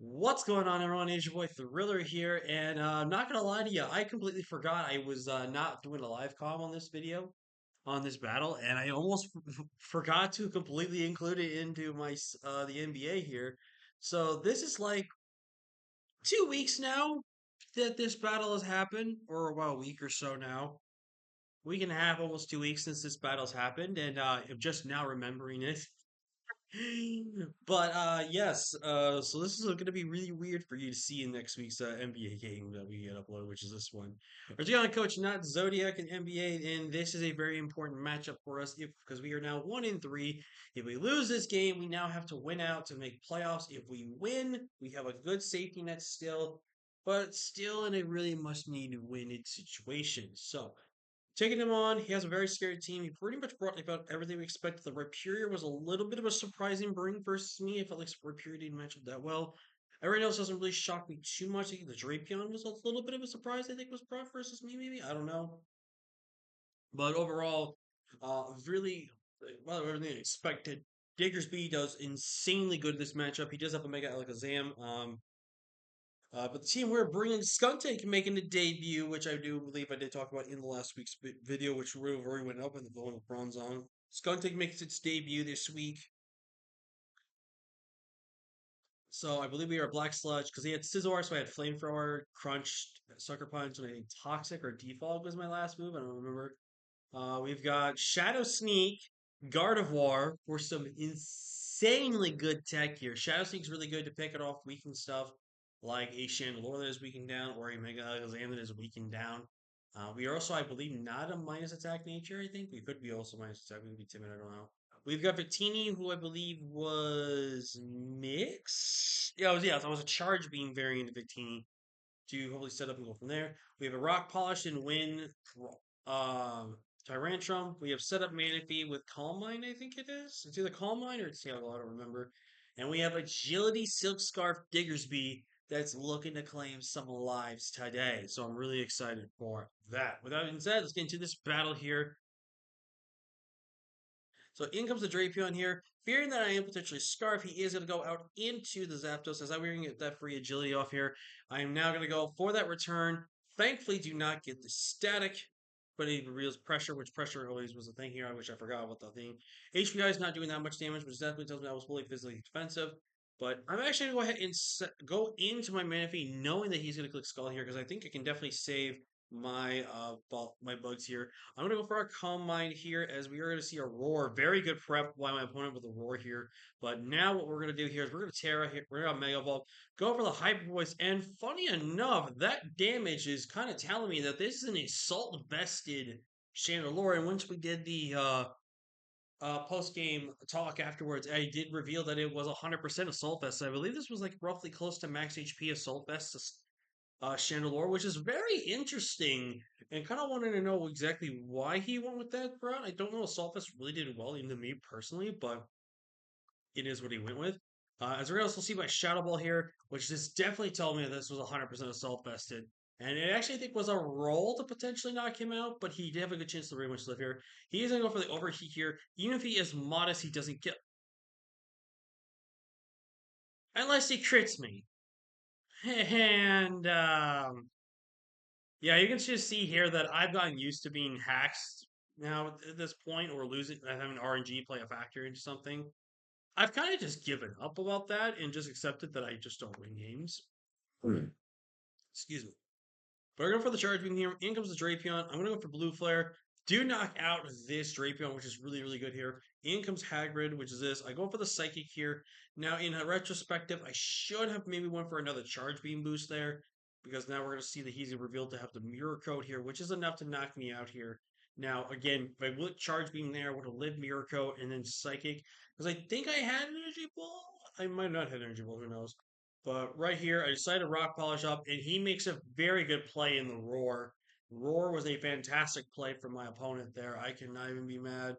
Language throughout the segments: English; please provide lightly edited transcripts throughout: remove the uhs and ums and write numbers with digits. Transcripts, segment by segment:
What's going on, everyone? It's your boy Thriller here, and I'm not gonna lie to you, I completely forgot I was not doing a live comm on this video, on this battle, and I almost forgot to completely include it into the NBA here. So this is like 2 weeks now that this battle has happened, or about a week or so now. Week and a half, almost 2 weeks since this battle's happened, and I'm just now remembering it. But yes, so this is going to be really weird for you to see in next week's NBA game that we get uploaded, which is this one. We're taking on Coach Not Zodiac and NBA, and this is a very important matchup for us if because we are now 1-3. If we lose this game, we now have to win out to make playoffs. If we win, we have a good safety net still, but still in a really must need to win it situation. So taking him on, he has a very scary team. He pretty much brought about everything we expected. The Rhyperior was a little bit of a surprising bring versus me. I felt like Rhyperior didn't match up that well. Everyone else doesn't really shock me too much. I think the Drapion was a little bit of a surprise, I think, was brought versus me, maybe. I don't know. But overall, really, well, everything expected. Diggersby does insanely good in this matchup. He does have a Mega Alakazam. But the team we're bringing Skuntank making a debut, which I do believe I did talk about in the last week's video, which we already went up in the one with bronze on. Skuntank makes its debut this week. So I believe we are Black Sludge because he had Scizor, so I had Flamethrower, Crunch, Sucker Punch, and I think Toxic or Defog was my last move. I don't remember. We've got Shadow Sneak, Gardevoir for some insanely good tech here. Shadow Sneak's really good to pick it off weakened stuff like a Chandelure that is weakened down or a Mega Alakazam that is weakened down. We are also, I believe, not a minus attack nature, I think. We could be also minus attack. We could be timid, I don't know. We've got Victini, who I believe was mix. Yeah, it was a charge beam variant of Victini to hopefully set up and go from there. We have a Rock Polish and Win um, Tyrantrum. We have set up Manaphy with Calm Mind, I think it is. It's either Calm Mind or it's Tailglow, I don't remember. And we have Agility Silk Scarf Diggersby that's looking to claim some lives today. So I'm really excited for that. With that being said, let's get into this battle here. So in comes the Drapion here. Fearing that I am potentially Scarf, he is going to go out into the Zapdos as I'm going to get that free agility off here. I am now going to go for that return. Thankfully, do not get the static, but it reveals pressure, which pressure always was a thing here. I wish I forgot about the thing. HPI is not doing that much damage, which definitely tells me I was fully physically defensive. But I'm actually going to go ahead and go into my Manaphy knowing that he's going to click Skull here because I think I can definitely save my bugs here. I'm gonna go for our Calm Mind here as we are gonna see a Roar. Very good prep by my opponent with a Roar here. But now what we're gonna do here is we're gonna Terra here, we're gonna Mega Evolve, go for the Hyper Voice, and funny enough, that damage is kind of telling me that this is an assault vested Chandelure. And once we did the post game talk afterwards, I did reveal that it was 100% assault vest. I believe this was like roughly close to max HP assault vest Chandelure, which is very interesting, and kind of wanted to know exactly why he went with that route. I don't know if Sulfus really did well, even to me personally, but it is what he went with. As we're going to also see my Shadow Ball here, which is definitely telling me that this was 100% assault vested. And it actually, I think, was a roll to potentially knock him out, but he did have a good chance to very much live here. He is going to go for the overheat here. Even if he is modest, he doesn't kill. Unless he crits me. And yeah, you can just see here that I've gotten used to being hacked now at this point, or losing, having RNG play a factor into something. I've kind of just given up about that and just accepted that I just don't win games. Excuse me. But we're going for the charge beam here. In comes the Drapion. I'm going to go for Blue Flare. Do knock out this Drapion, which is really, really good here. In comes Hagrid, which is this. I go for the Psychic here. Now, in a retrospective, I should have maybe went for another Charge Beam boost there, because now we're going to see that he's revealed to have the Mirror Coat here, which is enough to knock me out here. Now, again, if I would Charge Beam there, would have lived Mirror Coat and then Psychic, because I think I had an Energy Ball. I might not have Energy Ball, who knows. But right here, I decided to rock polish up, and he makes a very good play in the roar. Roar was a fantastic play from my opponent there. I cannot even be mad.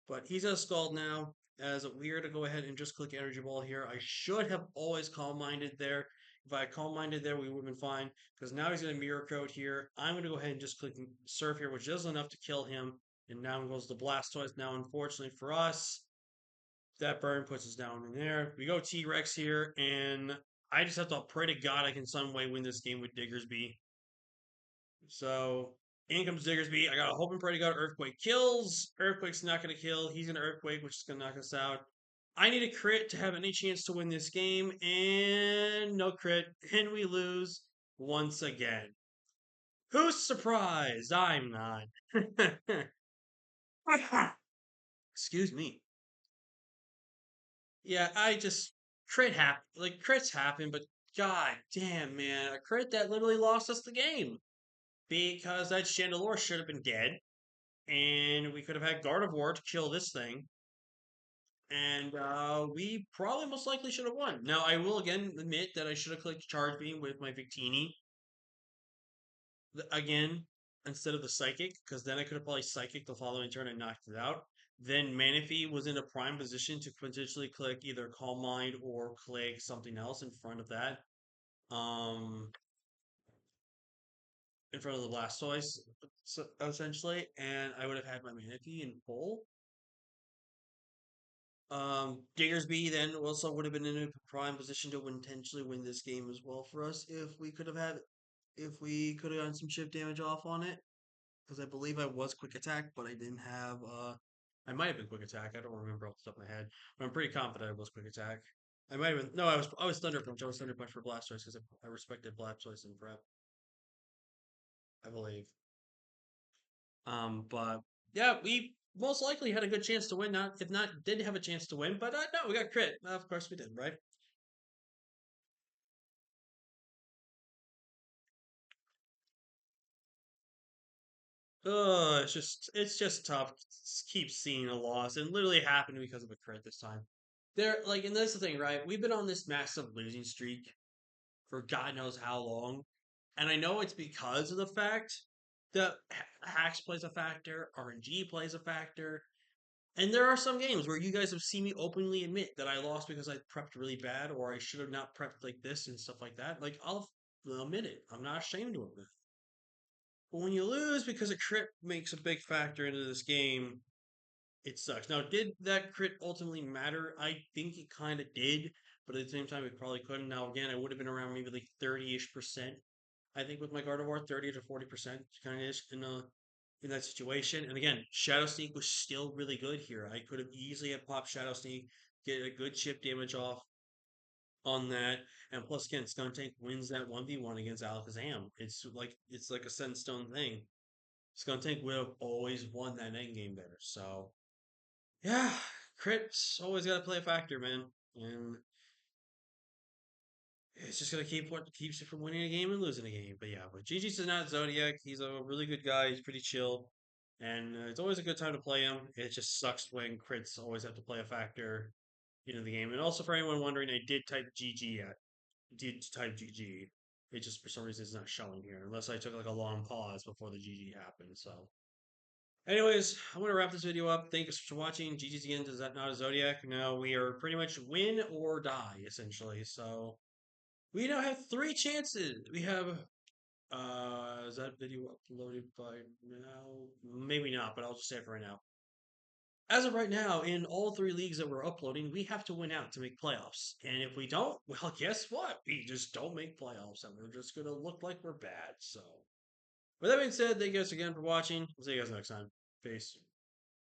But he's at Scald now, as we are to go ahead and just click Energy Ball here. I should have always Calm Minded there. If I Calm Minded there, we would have been fine. Because now he's going to Mirror Coat here. I'm going to go ahead and just click Surf here, which is enough to kill him. And now goes the Blastoise. Now, unfortunately for us, that burn puts us down in there. We go T-Rex here, and I just have to pray to God I can some way win this game with Diggersby. So in comes Diggersby. I gotta hope and pray to God Earthquake kills. Earthquake's not gonna kill. He's an Earthquake, which is gonna knock us out. I need a crit to have any chance to win this game, and no crit, and we lose once again. Who's surprised? I'm not. Excuse me. Yeah, I just crit happen like crits happen, but god damn man, a crit that literally lost us the game because that Chandelure should have been dead, and we could have had Gardevoir to kill this thing, and we probably most likely should have won. Now I will again admit that I should have clicked Charge Beam with my Victini again instead of the Psychic, because then I could have probably Psychic the following turn and knocked it out. Then Manaphy was in a prime position to potentially click either Calm Mind or click something else in front of that. Um, in front of the Blastoise, essentially, and I would have had my Manaphy in full. Diggersby then also would have been in a prime position to potentially win this game as well for us if we could have gotten some chip damage off on it. Because I believe I was quick attack, but I didn't have I might have been quick attack. I don't remember off the top of my head, but I'm pretty confident I was quick attack. I might have been no, I was Thunder Punch. I was Thunder Punch for Blastoise because I respected Blastoise in prep, I believe. But yeah, we most likely had a good chance to win. Not if not, did have a chance to win, but no, we got crit. Of course we did, right? It's just tough. To keep seeing a loss, and literally happened because of a crit this time. There, like, and that's the thing, right? We've been on this massive losing streak for God knows how long, and I know it's because of the fact that hacks plays a factor, RNG plays a factor, and there are some games where you guys have seen me openly admit that I lost because I prepped really bad, or I should have not prepped like this and stuff like that. Like I'll admit it. I'm not ashamed of it. But when you lose because a crit makes a big factor into this game, it sucks. Now, did that crit ultimately matter? I think it kind of did, but at the same time, it probably couldn't. Now, again, I would have been around maybe like 30-ish%. I think with my Gardevoir, 30 to 40% kind of ish in that situation. And again, Shadow Sneak was still really good here. I could have easily have popped Shadow Sneak, get a good chip damage off on that, and plus again, Skuntank wins that 1v1 against Alakazam. It's like a set in stone thing. Skuntank would have always won that endgame there. So yeah, crits always got to play a factor, man, and it's just gonna keep what keeps you from winning a game and losing a game. But yeah, but Gigi's is not Zodiac. He's a really good guy. He's pretty chill, and it's always a good time to play him. It just sucks when crits always have to play a factor into the game. And also for anyone wondering, I did type GG yet. Did type GG. It just for some reason is not showing here, unless I took like a long pause before the GG happened. So. Anyways, I'm going to wrap this video up. Thank you for watching. GG's again, is that not a Zodiac? Now we are pretty much win or die, essentially. So we now have three chances. We have, is that video uploaded by now? Maybe not, but I'll just say it for right now. As of right now, in all three leagues that we're uploading, we have to win out to make playoffs. And if we don't, well, guess what? We just don't make playoffs, and we're just going to look like we're bad. So, with that being said, thank you guys again for watching. We'll see you guys next time. Peace.